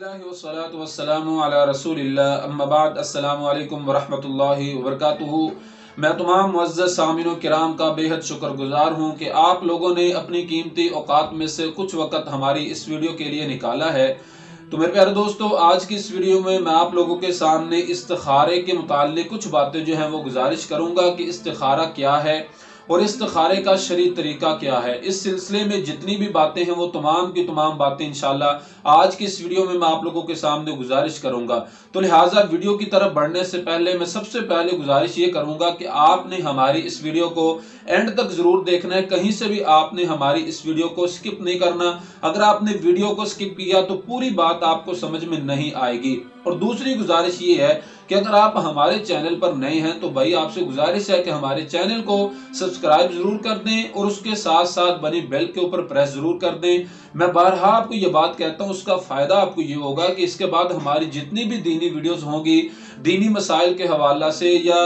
बिस्मिल्लाहि वस्सलातु वस्सलामु अला रसूलिल्लाह अम्मा बाद अस्सलामु अलैकुम वरहमतुल्लाहि वबरकातुहू। मैं तमाम मुअज़्ज़ज़ सामिनों किराम का बेहद शुक्रगुजार हूँ कि आप लोगों ने अपनी कीमती औकात में से कुछ वक़्त हमारी इस वीडियो के लिए निकाला है। तो मेरे प्यारे दोस्तों, आज की इस वीडियो में मैं आप लोगों के सामने इस्तिखारे के मुताल्लिक़ कुछ बातें जो हैं वो गुजारिश करूँगा कि इस्तिखारा क्या है और इस्तिखारे का शरई तरीका क्या है। इस सिलसिले में जितनी भी बातें हैं वो तमाम की तमाम बातें इंशाल्लाह आज की इस वीडियो में मैं आप लोगों के सामने गुजारिश करूंगा। तो लिहाजा वीडियो की तरफ बढ़ने से पहले मैं सबसे पहले गुजारिश ये करूंगा कि आपने हमारी इस वीडियो को एंड तक जरूर देखना है। कहीं से भी आपने हमारी इस वीडियो को स्किप नहीं करना। अगर आपने वीडियो को स्किप किया तो पूरी बात आपको समझ में नहीं आएगी। और दूसरी गुजारिश ये है कि अगर आप हमारे चैनल पर नए हैं तो भाई आपसे गुजारिश है कि हमारे चैनल को सब्सक्राइब जरूर कर दें और उसके साथ साथ बनी बेल के ऊपर प्रेस जरूर कर दें। मैं बारहा आपको ये बात कहता हूँ, उसका फायदा आपको ये होगा कि इसके बाद हमारी जितनी भी दीनी वीडियोस होंगी, दीनी मसाइल के हवाला से या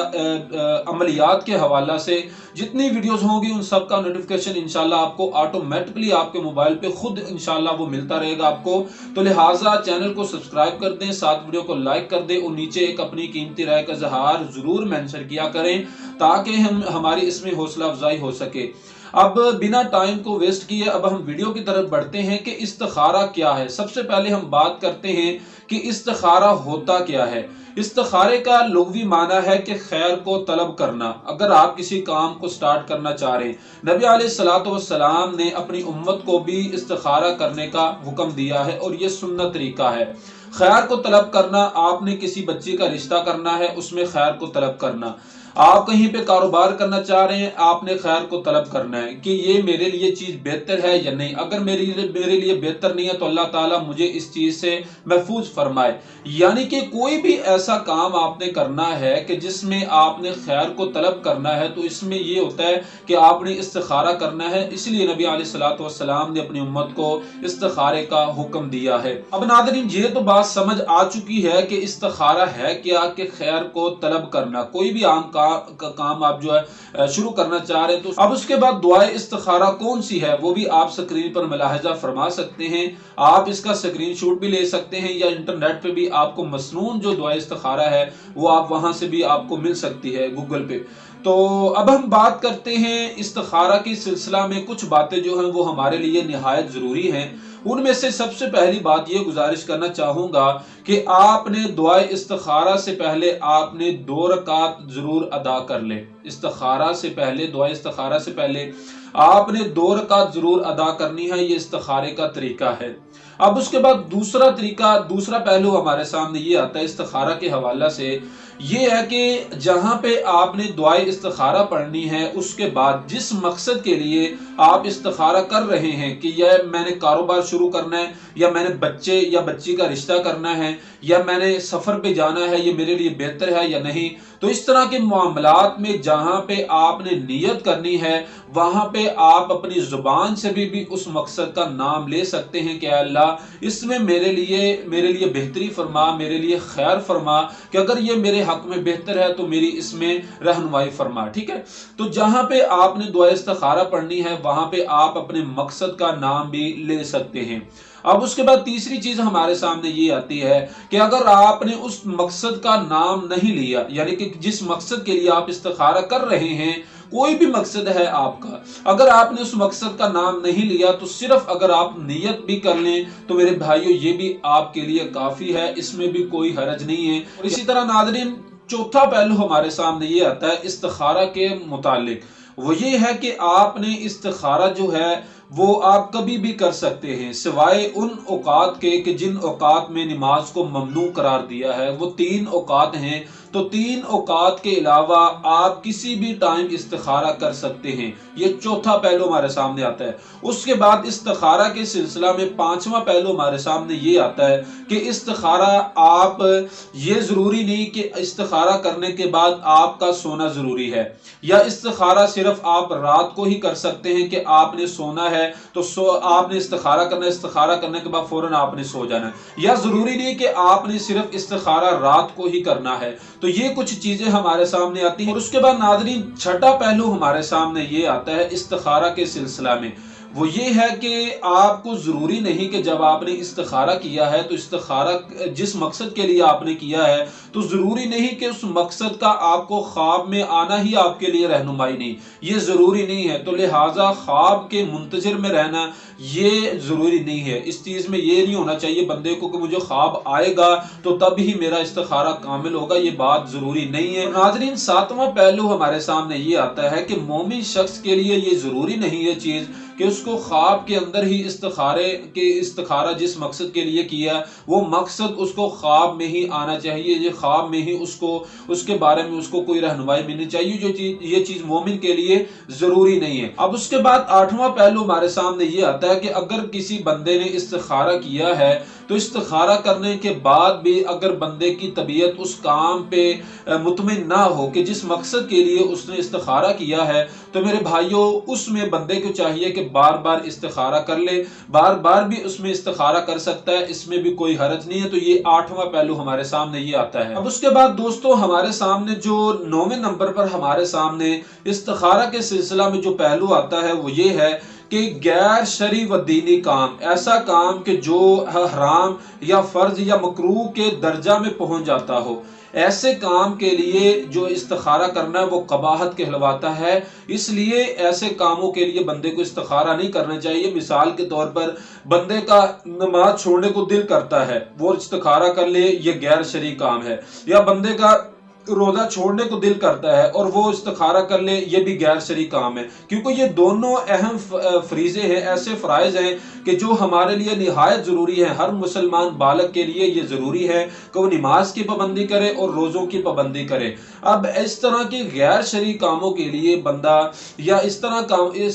अमलियात के हवाला से जितनी वीडियोस होंगी उन सब का नोटिफिकेशन इंशाल्लाह आपको ऑटोमेटिकली आपके मोबाइल पे खुद इंशाल्लाह वो मिलता रहेगा आपको। तो लिहाजा चैनल को सब्सक्राइब कर दें, साथ वीडियो को लाइक कर दें और नीचे एक अपनी कीमती राय का इज़हार जरूर मेंशन किया करें ताकि हमारी इसमें हौसला अफजाई हो सके। अब बिना टाइम को वेस्ट किए अब हम वीडियो की तरफ बढ़ते हैं कि इस्तिखारा क्या है। सबसे पहले हम बात करते हैं कि इस्तिखारा होता क्या है। इस्तिखारे का लुग़वी माना है कि खैर को तलब करना। अगर आप किसी काम को स्टार्ट करना चाह रहे हैं, नबी अलैहिस्सलातु वस्सलाम ने अपनी उम्मत को भी इस्तिखारा करने का हुक्म दिया है और ये सुन्नत तरीका है। खैर को तलब करना, आपने किसी बच्ची का रिश्ता करना है उसमें खैर को तलब करना। आप कहीं पे कारोबार करना चाह रहे हैं, आपने खैर को तलब करना है कि ये मेरे लिए चीज बेहतर है या नहीं। अगर मेरे लिए बेहतर नहीं है तो अल्लाह ताला मुझे इस चीज से महफूज फरमाए। यानी कि कोई भी ऐसा काम आपने करना है कि जिसमें आपने खैर को तलब करना है तो इसमें ये होता है कि आपने इस्तिखारा करना है। इसलिए नबी अलैहिस्सलातु वस्सलाम ने अपनी उम्मत को इस्तिखारे का हुक्म दिया है। अब नाज़रीन, ये तो बात समझ आ चुकी है कि इस्तिखारा है क्या, कि खैर को तलब करना। कोई भी आम काम आप जो है शुरू करना चाह रहे हैं तो अब उसके बाद दुआए इस्तिखारा कौन सी है वो भी आप स्क्रीन पर मुलाहजा फरमा सकते हैं। आप इसका स्क्रीनशॉट भी ले सकते हैं या इंटरनेट पे भी आपको मसनून जो दुआए इस्तिखारा है वो आप वहां से भी आपको मिल सकती है गूगल पे। तो अब हम बात करते हैं इस्तिखारा के सिलसिला में कुछ बातें जो हैं वो हमारे लिए निहायत जरूरी हैं। उनमें से सबसे पहली बात ये गुजारिश करना चाहूंगा कि आपने दुआ इस्तिखारा से पहले आपने 2 रकात जरूर अदा कर ले। इस्तिखारा से पहले, दुआ इस्तिखारा से पहले आपने 2 रकात जरूर अदा करनी है। ये इस्तिखारे का तरीका है। अब उसके बाद दूसरा पहलू हमारे सामने ये आता है इस्तिखारा के हवाला से, ये है कि जहां पे आपने दुआए इस्तिखारा पढ़नी है उसके बाद जिस मकसद के लिए आप इस्तिखारा कर रहे हैं कि यह मैंने कारोबार शुरू करना है या मैंने बच्चे या बच्ची का रिश्ता करना है या मैंने सफर पे जाना है, ये मेरे लिए बेहतर है या नहीं, तो इस तरह के मामलात में जहां पे आपने नियत करनी है वहां पे आप अपनी जुबान से भी उस मकसद का नाम ले सकते हैं कि अल्लाह इसमें मेरे लिए बेहतरी फरमा, मेरे लिए खैर फरमा, कि अगर ये मेरे हक में बेहतर है तो मेरी इसमें रहनुमाई फरमा। ठीक है, तो जहां पे आपने दुआ इस्तिखारा पढ़नी है वहां पे आप अपने मकसद का नाम भी ले सकते हैं। अब उसके बाद तीसरी चीज हमारे सामने ये आती है कि अगर आपने उस मकसद का नाम नहीं लिया, यानी कि जिस मकसद के लिए आप इस्तिखारा कर रहे हैं, कोई भी मकसद है आपका, अगर आपने उस मकसद का नाम नहीं लिया तो सिर्फ अगर आप नियत भी कर लें तो मेरे भाइयों ये भी आपके लिए काफी है, इसमें भी कोई हरज नहीं है। और इसी तरह नाज़रीन, चौथा पहलू हमारे सामने ये आता है इस्तिखारा के मुतालिक, वो ये है कि आपने इस्तिखारा जो है वो आप कभी भी कर सकते हैं सिवाय उन औकात के कि जिन औकात में नमाज को ममनू करार दिया है। वो 3 औकात हैं, तो 3 औकात के अलावा आप किसी भी टाइम इस्तिखारा कर सकते हैं। ये चौथा पहलू हमारे सामने आता है। उसके बाद इस्तिखारा के सिलसिला में 5वां पहलू हमारे सामने ये आता है कि इस्तिखारा आप, ये जरूरी नहीं कि इस्तिखारा करने के बाद आपका सोना जरूरी है, या इस्तिखारा सिर्फ आप रात को ही कर सकते हैं कि आपने सोना है तो आपने इस्तिखारा करना, इस्तिखारा करने के बाद फौरन आपने सो जाना है, या जरूरी नहीं कि आपने सिर्फ इस्तिखारा रात को ही करना है। तो ये कुछ चीजें हमारे सामने आती हैं। और उसके बाद नाज़रीन, छठा पहलू हमारे सामने ये आता है इस्तिखारा के सिलसिला में, وہ یہ ہے کہ آپ کو ضروری نہیں کہ جب آپ نے استخارہ کیا ہے تو استخارہ جس مقصد کے لیے آپ نے کیا ہے تو ضروری نہیں کہ اس مقصد کا آپ کو خواب میں آنا ہی آپ کے لیے رہنمائی نہیں، یہ ضروری نہیں ہے۔ تو لہٰذا خواب کے منتظر میں رہنا یہ ضروری نہیں ہے۔ اس چیز میں یہ نہیں ہونا چاہیے بندے کو کہ مجھے خواب آئے گا تو تب ہی میرا استخارہ کامل ہوگا، یہ بات ضروری نہیں ہے۔ ناظرین، ساتواں پہلو ہمارے سامنے یہ آتا ہے کہ مومن شخص کے لیے یہ ضروری نہیں ہے چیز کہ اس کو خواب کے اندر ہی استخارہ جس مقصد کے لیے کیا وہ مقصد اس کو خواب میں ہی آنا چاہیے، یہ خواب میں ہی اس کے بارے میں اس کو کوئی رہنمائی ملنی چاہیے، یہ چیز مومن کے لیے ضروری نہیں ہے۔ اب اس کے بعد آٹھواں پہلو ہمارے سامنے یہ آتا ہے کہ اگر کسی بندے نے استخارہ کیا ہے تو استخارہ کرنے کے بعد بھی اگر بندے کی طبیعت اس کام پہ مطمئن نہ ہو کہ جس مقصد کے لیے اس نے استخارہ کیا ہے تو میرے بھائیوں اس میں بندے کو چاہیے کہ بار بار استخارہ کر لے، بار بار بھی اس میں استخارہ کر سکتا ہے، اس میں بھی کوئی حرج نہیں ہے۔ تو یہ آٹھواں پہلو ہمارے سامنے یہ آتا ہے۔ اب اس کے بعد دوستو ہمارے سامنے جو 9ویں نمبر پر ہمارے سامنے استخارہ کے سلسلہ میں جو پہلو آتا ہے وہ یہ ہے کہ غیر شرعی و دینی کام، ایسا کام کہ جو حرام یا فرض یا مکروہ کے درجہ میں پہنچ جاتا ہو، ایسے کام کے لیے جو استخارہ کرنا ہے وہ قباحت کہلواتا ہے، اس لیے ایسے کاموں کے لیے بندے کو استخارہ نہیں کرنا چاہیے۔ مثال کے طور پر بندے کا نماز چھوڑنے کو دل کرتا ہے، وہ استخارہ کر لے، یہ غیر شرعی کام ہے، یا بندے کا روزہ چھوڑنے کو دل کرتا ہے اور وہ استخارہ کر لے، یہ بھی غیر شرعی کام ہے، کیونکہ یہ دونوں اہم فریضے ہیں، ایسے فرائض ہیں کہ جو ہمارے لیے نہایت ضروری ہیں۔ ہر مسلمان بالغ کے لیے یہ ضروری ہے کہ وہ نماز کی پابندی کرے اور روزوں کی پابندی کرے۔ اب اس طرح کے غیر شرعی کاموں کے لیے بندہ یا اس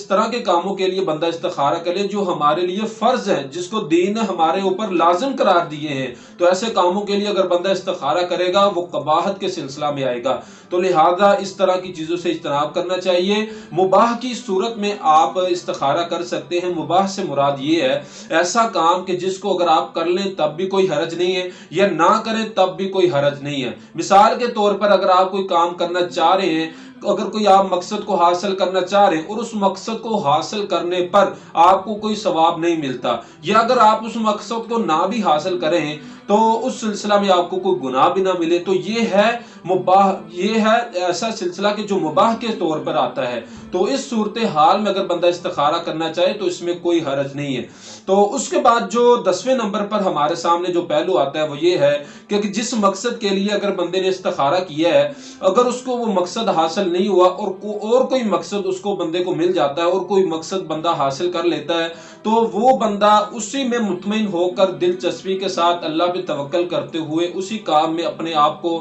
طرح کے کاموں کے لیے بندہ استخارہ کرے جو ہمارے لیے فرض ہیں، جس کو دین نے ہمارے اوپر لازم قرار دیے ہیں، تو ایسے کاموں کے لیے اگر بندہ استخارہ کرے گا وہ قباحت کے سلسلہ میں آئے گا۔ تو لہذا اس طرح کی چیزوں سے اجتناب کرنا چاہیے۔ مباح کی صورت میں آپ استخارہ کر سکتے ہیں۔ مباح سے مراد یہ ہے ایسا کام کہ جس کو اگر آپ کر لیں تب بھی کوئی حرج نہیں ہے، یا نہ کریں تب بھی کوئی حرج نہیں ہے۔ مثال کے طور پر اگر آپ کوئی کام کرنا چاہ رہے ہیں، اگر کوئی آپ مقصد کو حاصل کرنا چاہ رہے ہیں اور اس مقصد کو حاصل کرنے پر آپ کو کوئی ثواب نہیں ملتا، یا اگر آپ اس مقصد کو نہ بھی حاصل کریں تو اس سلسلہ میں آپ کو کوئی گناہ بھی نہ ملے، تو یہ ہے مباح، یہ ہے ایسا سلسلہ کہ جو مباح کے طور پر آتا ہے۔ تو اس صورتحال میں اگر بندہ استخارہ کرنا چاہے تو اس میں کوئی حرج نہیں ہے۔ تو اس کے بعد جو 10ویں نمبر پر ہمارے سامنے جو پہلو آتا ہے وہ یہ ہے کہ جس مقصد کے لیے اگر بندے نے استخارہ کیا ہے، اگر اس کو وہ مقصد حاصل نہیں ہوا اور کوئی مقصد اس کو بندے کو مل جاتا ہے اور کوئی مقصد بندہ حاصل کر لیتا ہے، تو وہ بندہ اسی میں مطمئن ہو کر دلچسپی کے ساتھ اللہ پہ توکل کرتے ہوئے اسی کام میں اپنے آپ کو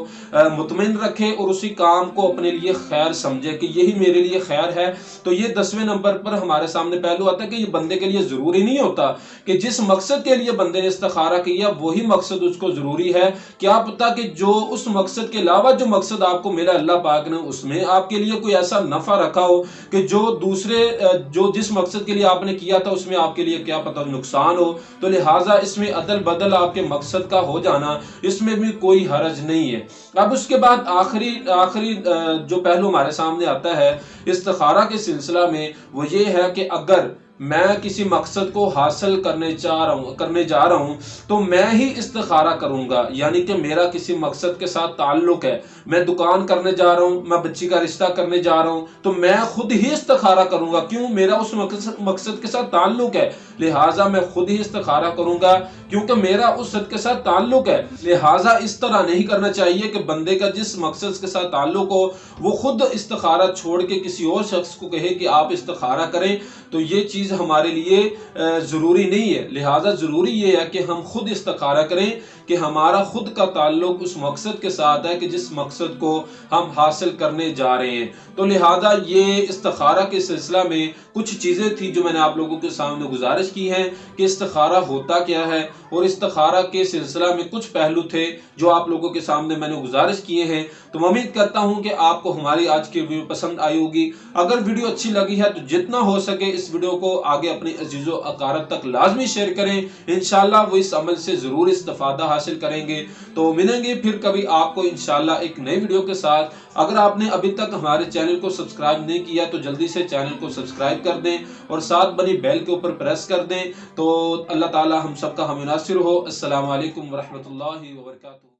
مطمئن رکھے اور اسی کام کو اپنے لیے خیر سمجھے کہ یہی میرے لیے خیر ہے۔ تو یہ 10ویں نمبر پر ہمارے سامنے پہلو آتا ہے کہ یہ بندے کے لیے ضروری نہیں ہوتا کہ جس مقصد کے لیے بندے نے استخارہ کیا وہی مقصد اس کو ضروری ہے۔ کیا پتا کہ جو اس مقصد کے علاوہ جو مقصد آپ کو ملا اللہ پاک نے اس میں آپ کے لیے کوئی ایسا نفع رکھا ہو کہ جو جس مقصد کے لیے آپ نے کیا تھا اس میں آپ کے لیے کیا پتا نقصان ہو۔ تو لہٰذا اس میں عدل بدل آپ کے مقصد کا ہو جانا، اس میں بھی کوئی حرج نہیں ہے۔ اب اس کے بعد آخری جو پہلو ہمارے سامنے آتا ہے استخارہ کے سلسلہ میں وہ یہ ہے کہ اگر میں کسی مقصد کو حاصل کرنے جا رہا ہوں تو میں ہی استخارہ کروں گا، یعنی کہ میرا کسی مقصد کے ساتھ تعلق ہے، میں دکان کرنے جا رہا ہوں، میں بچی کا رشتہ کرنے جا رہا ہوں، تو میں خود ہی استخارہ کروں گا، کیوں؟ میرا اس مقصد کے ساتھ تعلق ہے، لہٰذا میں خود ہی استخارہ کروں گا کیونکہ میرا اس کے ساتھ تعلق ہے۔ لہٰذا اس طرح نہیں کرنا چاہیے کہ بندے کا جس مقصد کے ساتھ تعلق ہو وہ خود استخارہ چھوڑ کے کسی اور شخص کو کہے کہ آپ استخارہ کریں، تو یہ چیز ہمارے لیے ضروری نہیں ہے۔ لہٰذا ضروری یہ ہے کہ ہم خود استخارہ کریں کہ ہمارا خود کا تعلق اس مقصد کے ساتھ ہے کہ جس مقصد کو ہم حاصل کرنے جا رہے ہیں۔ تو لہٰذا یہ استخارہ کے سلسلہ میں کچھ چیزیں تھی جو میں نے آپ لوگوں کے سامنے گزارش کی ہیں کہ استخارہ ہوتا کیا ہے اور استخارہ کے سلسلہ میں کچھ پہلو تھے جو آپ لوگوں کے سامنے میں نے گزارش کیے ہیں۔ تو میں امید کرتا ہوں کہ آپ کو ہماری آج کی ویڈیو پسند آئی ہوگی۔ اگر ویڈیو اچھی لگی ہے تو جتنا ہو سکے اس ویڈیو کو آگے اپنے عزیز و اقارب تک لازمی شیئر کریں، انشاءاللہ وہ اس عمل سے ضرور استفادہ حاصل کریں گے۔ تو ملیں گے پھر کبھی آپ کو انشاءاللہ ایک نئی ویڈیو کے ساتھ۔ اگر آپ نے ابھی تک ہمارے چینل کو سبسکرائب نہیں کیا تو جلدی سے چینل کو سبسکرائب کر دیں اور ساتھ بنی بیل کے اوپر پریس کر دیں۔ تو اللہ تعالی ہم سب کا ہم ناصر ہو۔ السلام علیکم ورحمۃ اللہ وبرکاتہ۔